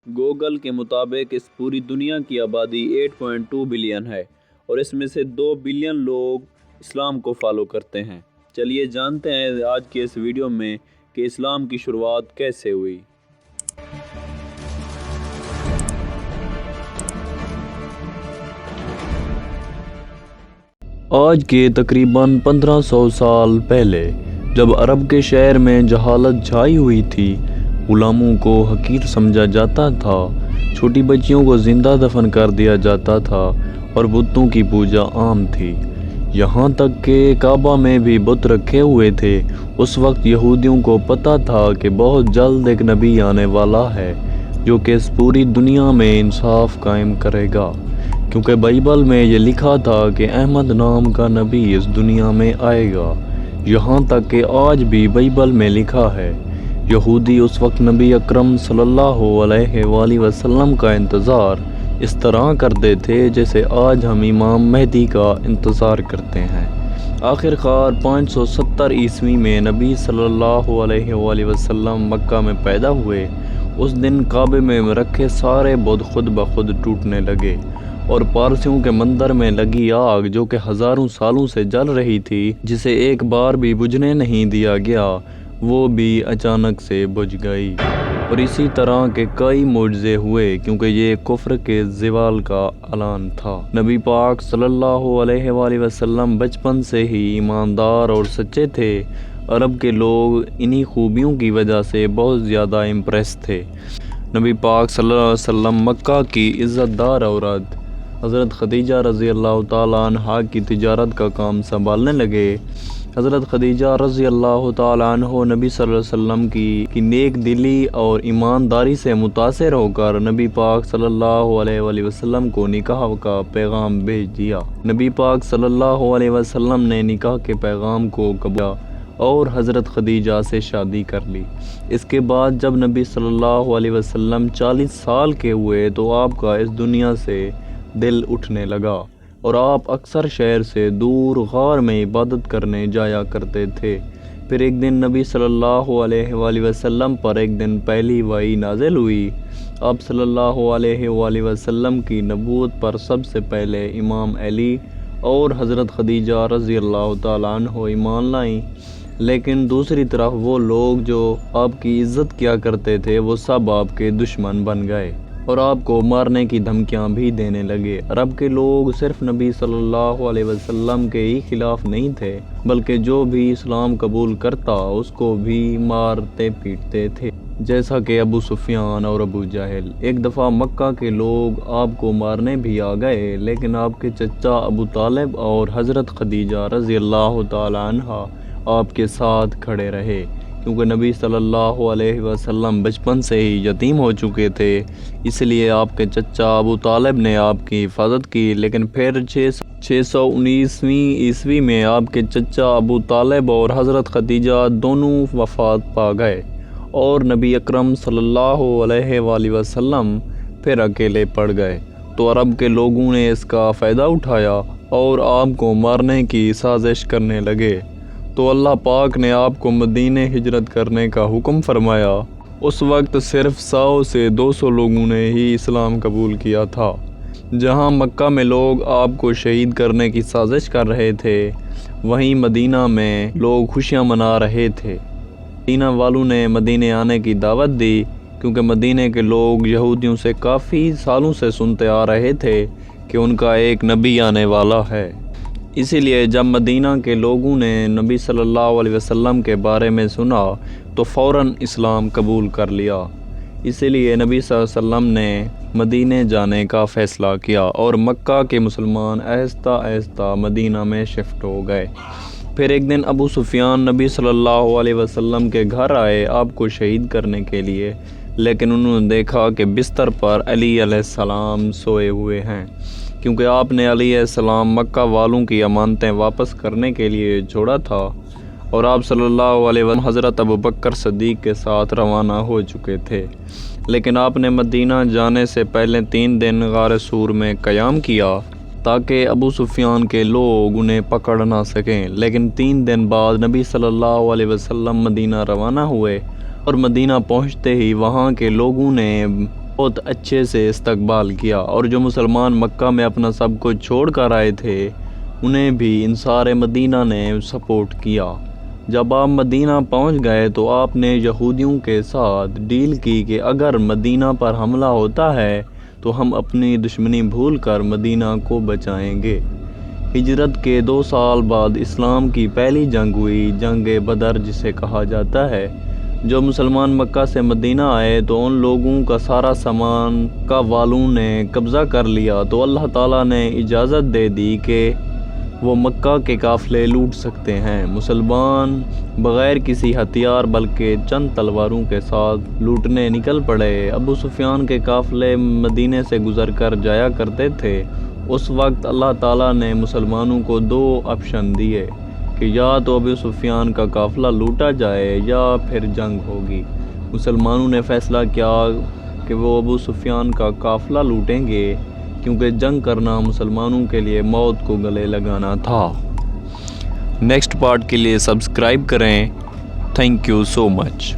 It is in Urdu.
گوگل کے مطابق اس پوری دنیا کی آبادی 8.2 بلین ہے اور اس میں سے 2 بلین لوگ اسلام کو فالو کرتے ہیں۔ چلیے جانتے ہیں آج کے اس ویڈیو میں کہ اسلام کی شروعات کیسے ہوئی۔ آج کے تقریباً 1500 سال پہلے جب عرب کے شہر میں جہالت چھائی ہوئی تھی، غلاموں کو حقیر سمجھا جاتا تھا، چھوٹی بچیوں کو زندہ دفن کر دیا جاتا تھا اور بتوں کی پوجا عام تھی، یہاں تک کہ کعبہ میں بھی بت رکھے ہوئے تھے۔ اس وقت یہودیوں کو پتہ تھا کہ بہت جلد ایک نبی آنے والا ہے جو کہ اس پوری دنیا میں انصاف قائم کرے گا، کیونکہ بائبل میں یہ لکھا تھا کہ احمد نام کا نبی اس دنیا میں آئے گا، یہاں تک کہ آج بھی بائبل میں لکھا ہے۔ یہودی اس وقت نبی اکرم صلی اللہ علیہ وآلہ وسلم کا انتظار اس طرح کرتے تھے جیسے آج ہم امام مہدی کا انتظار کرتے ہیں۔ آخر کار 570 عیسوی میں نبی صلی اللہ علیہ وآلہ وسلم مکہ میں پیدا ہوئے۔ اس دن کعبے میں رکھے سارے بت خود بخود ٹوٹنے لگے اور پارسیوں کے مندر میں لگی آگ جو کہ ہزاروں سالوں سے جل رہی تھی، جسے ایک بار بھی بجھنے نہیں دیا گیا، وہ بھی اچانک سے بجھ گئی۔ اور اسی طرح کے کئی معجزے ہوئے کیونکہ یہ کفر کے زوال کا اعلان تھا۔ نبی پاک صلی اللہ علیہ وآلہ وسلم بچپن سے ہی ایماندار اور سچے تھے۔ عرب کے لوگ انہی خوبیوں کی وجہ سے بہت زیادہ امپریس تھے۔ نبی پاک صلی اللہ علیہ وسلم مکہ کی عزت دار عورت حضرت خدیجہ رضی اللہ تعالیٰ عنہا کی تجارت کا کام سنبھالنے لگے۔ حضرت خدیجہ رضی اللہ تعالیٰ عنہ نبی صلی اللہ علیہ وسلم کی نیک دلی اور ایمانداری سے متاثر ہو کر نبی پاک صلی اللہ علیہ وآلہ وسلم کو نکاح کا پیغام بھیج دیا۔ نبی پاک صلی اللہ علیہ وسلم نے نکاح کے پیغام کو قبول کیا اور حضرت خدیجہ سے شادی کر لی۔ اس کے بعد جب نبی صلی اللہ علیہ وسلم 40 سال کے ہوئے تو آپ کا اس دنیا سے دل اٹھنے لگا اور آپ اکثر شہر سے دور غار میں عبادت کرنے جایا کرتے تھے۔ پھر ایک دن نبی صلی اللہ علیہ وآلہ وسلم پر ایک دن پہلی وحی نازل ہوئی۔ آپ صلی اللہ علیہ وآلہ وسلم کی نبوت پر سب سے پہلے امام علی اور حضرت خدیجہ رضی اللہ تعالیٰ عنہ ایمان لائیں، لیکن دوسری طرف وہ لوگ جو آپ کی عزت کیا کرتے تھے وہ سب آپ کے دشمن بن گئے اور آپ کو مارنے کی دھمکیاں بھی دینے لگے۔ عرب کے لوگ صرف نبی صلی اللہ علیہ وسلم کے ہی خلاف نہیں تھے، بلکہ جو بھی اسلام قبول کرتا اس کو بھی مارتے پیٹتے تھے، جیسا کہ ابو سفیان اور ابو جہل۔ ایک دفعہ مکہ کے لوگ آپ کو مارنے بھی آ گئے، لیکن آپ کے چچا ابو طالب اور حضرت خدیجہ رضی اللہ تعالیٰ عنہا آپ کے ساتھ کھڑے رہے، کیونکہ نبی صلی اللہ علیہ وسلم بچپن سے ہی یتیم ہو چکے تھے، اس لیے آپ کے چچا ابو طالب نے آپ کی حفاظت کی۔ لیکن پھر 619 عیسوی میں آپ کے چچا ابو طالب اور حضرت خدیجہ دونوں وفات پا گئے اور نبی اکرم صلی اللہ علیہ وآلہ وسلم پھر اکیلے پڑ گئے، تو عرب کے لوگوں نے اس کا فائدہ اٹھایا اور آپ کو مارنے کی سازش کرنے لگے، تو اللہ پاک نے آپ کو مدینے ہجرت کرنے کا حکم فرمایا۔ اس وقت صرف 100 سے 200 لوگوں نے ہی اسلام قبول کیا تھا۔ جہاں مکہ میں لوگ آپ کو شہید کرنے کی سازش کر رہے تھے، وہیں مدینہ میں لوگ خوشیاں منا رہے تھے۔ مدینہ والوں نے مدینے آنے کی دعوت دی کیونکہ مدینے کے لوگ یہودیوں سے کافی سالوں سے سنتے آ رہے تھے کہ ان کا ایک نبی آنے والا ہے۔ اسی لیے جب مدینہ کے لوگوں نے نبی صلی اللہ علیہ وسلم کے بارے میں سنا تو فوراً اسلام قبول کر لیا۔ اسی لیے نبی صلی اللہ علیہ وسلم نے مدینے جانے کا فیصلہ کیا اور مکہ کے مسلمان آہستہ آہستہ مدینہ میں شفٹ ہو گئے۔ پھر ایک دن ابو سفیان نبی صلی اللہ علیہ وسلم کے گھر آئے آپ کو شہید کرنے کے لیے، لیکن انہوں نے دیکھا کہ بستر پر علی علیہ السلام سوئے ہوئے ہیں، کیونکہ آپ نے علی علیہ السلام مکہ والوں کی امانتیں واپس کرنے کے لیے چھوڑا تھا اور آپ صلی اللہ علیہ وسلم حضرت ابوبکر صدیق کے ساتھ روانہ ہو چکے تھے، لیکن آپ نے مدینہ جانے سے پہلے 3 دن غار سور میں قیام کیا تاکہ ابو سفیان کے لوگ انہیں پکڑ نہ سکیں۔ لیکن 3 دن بعد نبی صلی اللہ علیہ وسلم مدینہ روانہ ہوئے اور مدینہ پہنچتے ہی وہاں کے لوگوں نے بہت اچھے سے استقبال کیا، اور جو مسلمان مکہ میں اپنا سب کچھ چھوڑ کر آئے تھے انہیں بھی انصار مدینہ نے سپورٹ کیا۔ جب آپ مدینہ پہنچ گئے تو آپ نے یہودیوں کے ساتھ ڈیل کی کہ اگر مدینہ پر حملہ ہوتا ہے تو ہم اپنی دشمنی بھول کر مدینہ کو بچائیں گے۔ ہجرت کے 2 سال بعد اسلام کی پہلی جنگ ہوئی، جنگ بدر جسے کہا جاتا ہے۔ جو مسلمان مکہ سے مدینہ آئے تو ان لوگوں کا سارا سامان مکہ والوں نے قبضہ کر لیا، تو اللہ تعالیٰ نے اجازت دے دی کہ وہ مکہ کے قافلے لوٹ سکتے ہیں۔ مسلمان بغیر کسی ہتھیار بلکہ چند تلواروں کے ساتھ لوٹنے نکل پڑے۔ ابو سفیان کے قافلے مدینے سے گزر کر جایا کرتے تھے۔ اس وقت اللہ تعالیٰ نے مسلمانوں کو 2 آپشن دیے کہ یا تو ابو سفیان کا قافلہ لوٹا جائے یا پھر جنگ ہوگی۔ مسلمانوں نے فیصلہ کیا کہ وہ ابو سفیان کا قافلہ لوٹیں گے، کیونکہ جنگ کرنا مسلمانوں کے لیے موت کو گلے لگانا تھا۔ نیکسٹ پارٹ کے لیے سبسکرائب کریں۔ Thank you so much.